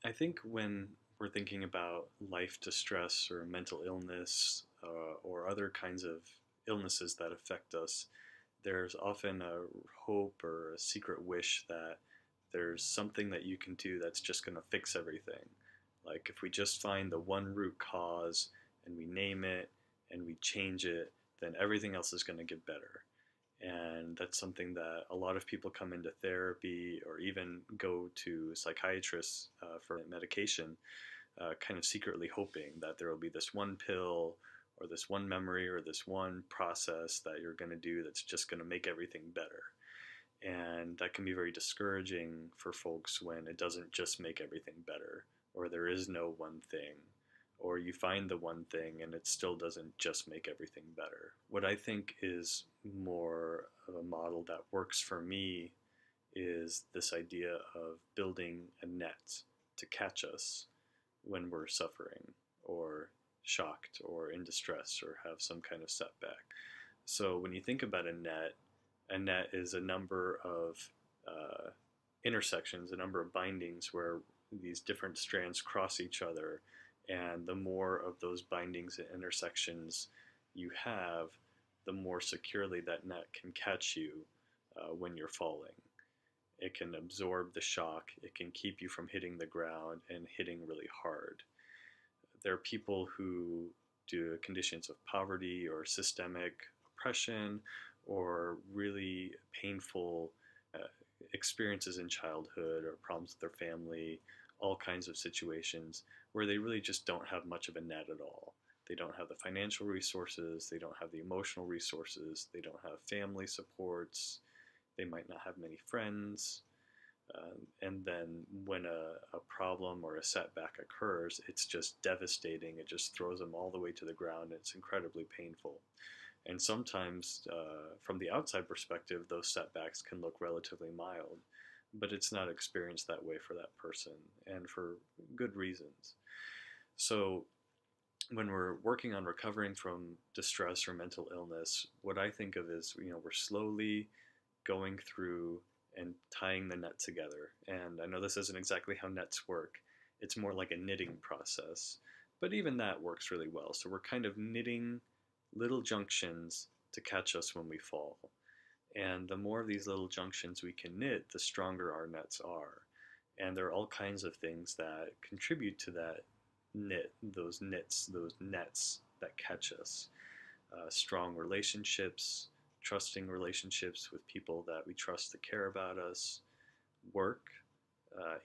I think when we're thinking about life distress or mental illness or other kinds of illnesses that affect us, there's often a hope or a secret wish that there's something that you can do that's just going to fix everything. Like if we just find the one root cause and we name it and we change it, then everything else is going to get better. And that's something that a lot of people come into therapy or even go to psychiatrists for medication, kind of secretly hoping that there will be this one pill or this one memory or this one process that you're going to do that's just going to make everything better. And that can be very discouraging for folks when it doesn't just make everything better, or there is no one thing, or you find the one thing and it still doesn't just make everything better. What I think is more of a model that works for me is this idea of building a net to catch us when we're suffering or shocked or in distress or have some kind of setback. So when you think about a net is a number of intersections, a number of bindings where these different strands cross each other. And the more of those bindings and intersections you have, the more securely that net can catch you when you're falling. It can absorb the shock, it can keep you from hitting the ground and hitting really hard. There are people who, due to conditions of poverty or systemic oppression or really painful uh, experiences in childhood or problems with their family, all kinds of situations where they really just don't have much of a net at all. They don't have the financial resources, they don't have the emotional resources, they don't have family supports, they might not have many friends. And then when a problem or a setback occurs, it's just devastating. It just throws them all the way to the ground. It's incredibly painful. And sometimes, from the outside perspective, those setbacks can look relatively mild, but it's not experienced that way for that person, and for good reasons. So, when we're working on recovering from distress or mental illness, what I think of is, we're slowly going through and tying the net together. And I know this isn't exactly how nets work, it's more like a knitting process. But even that works really well. So we're kind of knitting little junctions to catch us when we fall. And the more of these little junctions we can knit, the stronger our nets are. And there are all kinds of things that contribute to that knit, those knits, those nets that catch us. Strong relationships, trusting relationships with people that we trust to care about us, work,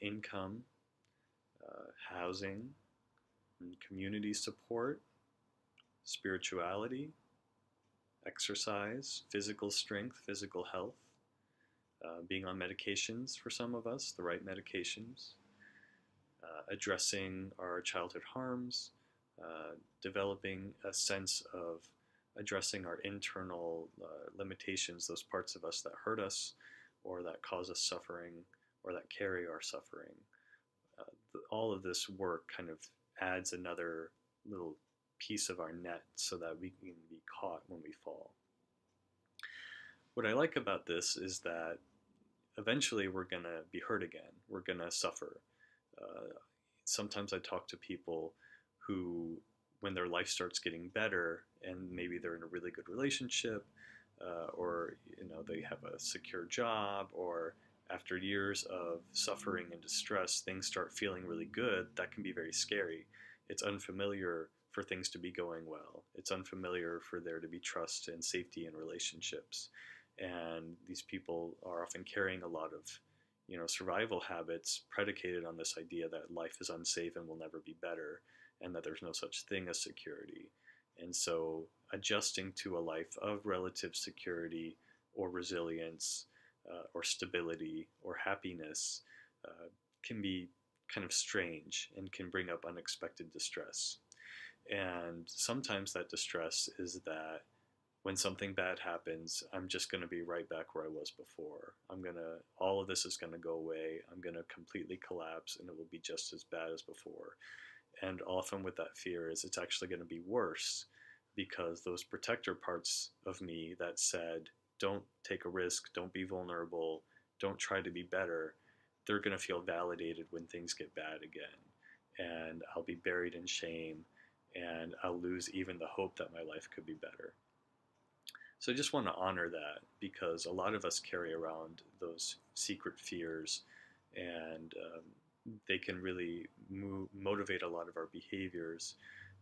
income, housing, community support, spirituality, exercise, physical strength, physical health, being on medications for some of us, the right medications, addressing our childhood harms, developing a sense of addressing our internal limitations, those parts of us that hurt us or that cause us suffering or that carry our suffering. All of this work kind of adds another little piece of our net so that we can be caught when we fall. What I like about this is that eventually we're going to be hurt again. We're going to suffer. Uh, Sometimes I talk to people who, when their life starts getting better and maybe they're in a really good relationship, or they have a secure job, or after years of suffering and distress, things start feeling really good, that can be very scary. It's unfamiliar for things to be going well. It's unfamiliar for there to be trust and safety in relationships. And these people are often carrying a lot of survival habits predicated on this idea that life is unsafe and will never be better, and that there's no such thing as security. And so adjusting to a life of relative security or resilience or stability or happiness can be kind of strange and can bring up unexpected distress. And sometimes that distress is that when something bad happens, I'm just going to be right back where I was before. All of this is going to go away. I'm going to completely collapse and it will be just as bad as before. And often with that fear is it's actually going to be worse because those protector parts of me that said, don't take a risk, don't be vulnerable, don't try to be better, they're going to feel validated when things get bad again. And I'll be buried in shame, and I'll lose even the hope that my life could be better. So I just want to honor that, because a lot of us carry around those secret fears, and they can really motivate a lot of our behaviors,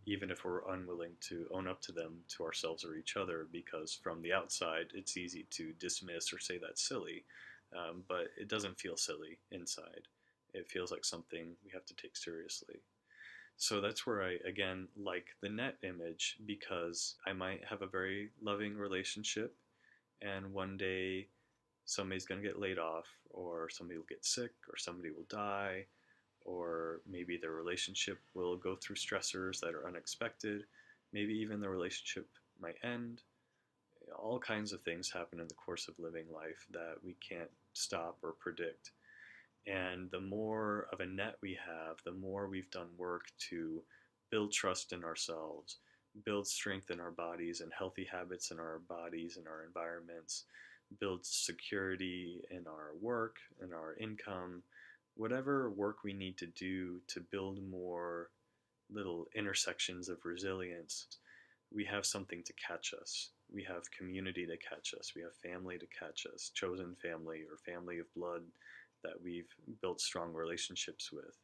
even if we're unwilling to own up to them to ourselves or each other, because from the outside it's easy to dismiss or say that's silly, but it doesn't feel silly inside. It feels like something we have to take seriously. So that's where I, again, like the net image, because I might have a very loving relationship, and one day somebody's going to get laid off, or somebody will get sick, or somebody will die, or maybe their relationship will go through stressors that are unexpected. Maybe even the relationship might end. All kinds of things happen in the course of living life that we can't stop or predict. And the more of a net we have, the more we've done work to build trust in ourselves, build strength in our bodies and healthy habits in our bodies and our environments, build security in our work and our income, whatever work we need to do to build more little intersections of resilience, we have something to catch us. We have community to catch us. We have family to catch us, chosen family or family of blood that we've built strong relationships with.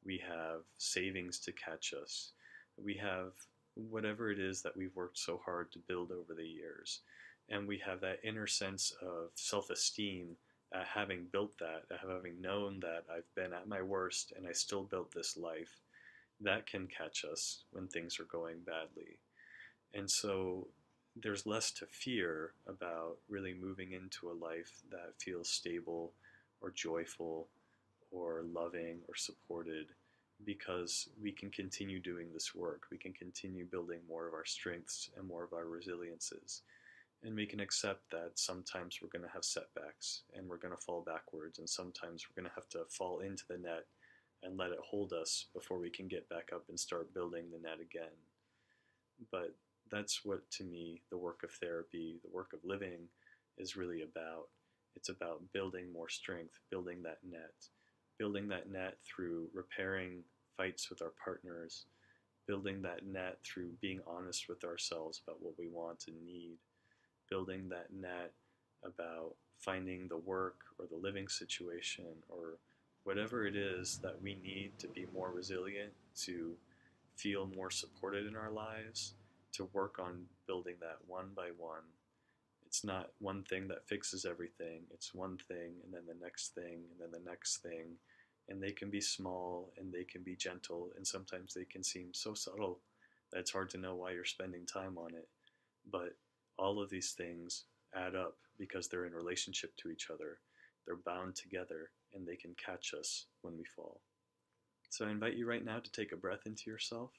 We have savings to catch us. We have whatever it is that we've worked so hard to build over the years. And we have that inner sense of self-esteem at having built that, at having known that I've been at my worst and I still built this life. That can catch us when things are going badly. And so there's less to fear about really moving into a life that feels stable or joyful or loving or supported, because we can continue doing this work. We can continue building more of our strengths and more of our resiliences. And we can accept that sometimes we're going to have setbacks and we're going to fall backwards, and sometimes we're going to have to fall into the net and let it hold us before we can get back up and start building the net again. But that's what, to me, the work of therapy, the work of living, is really about. It's about building more strength, building that net through repairing fights with our partners, building that net through being honest with ourselves about what we want and need, building that net about finding the work or the living situation or whatever it is that we need to be more resilient, to feel more supported in our lives, to work on building that one by one. It's not one thing that fixes everything. It's one thing, and then the next thing, and then the next thing. And they can be small, and they can be gentle, and sometimes they can seem so subtle that it's hard to know why you're spending time on it. But all of these things add up because they're in relationship to each other. They're bound together, and they can catch us when we fall. So I invite you right now to take a breath into yourself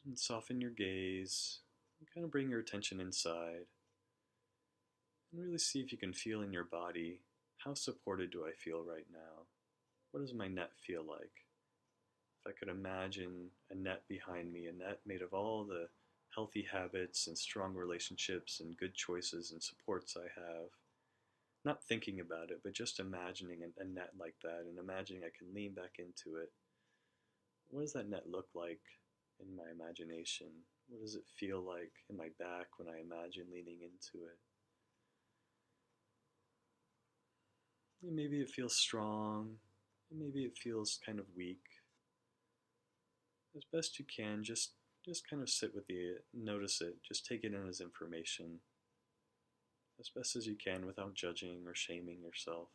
and soften your gaze and kind of bring your attention inside and really see if you can feel in your body, how supported do I feel right now? What does my net feel like? If I could imagine a net behind me, a net made of all the healthy habits and strong relationships and good choices and supports I have, not thinking about it, but just imagining a net like that and imagining I can lean back into it. What does that net look like in my imagination? What does it feel like in my back when I imagine leaning into it? And maybe it feels strong, and maybe it feels kind of weak. As best you can, just kind of sit with it, notice it, just take it in as information, as best as you can without judging or shaming yourself.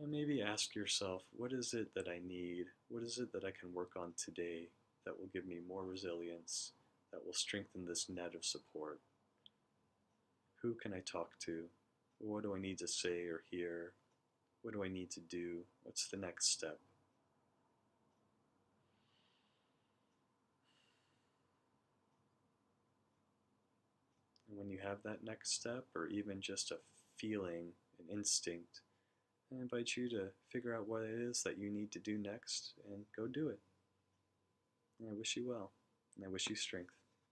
And maybe ask yourself, what is it that I need? What is it that I can work on today that will give me more resilience, that will strengthen this net of support? Who can I talk to? What do I need to say or hear? What do I need to do? What's the next step? And when you have that next step, or even just a feeling, an instinct, I invite you to figure out what it is that you need to do next and go do it. And I wish you well, and I wish you strength.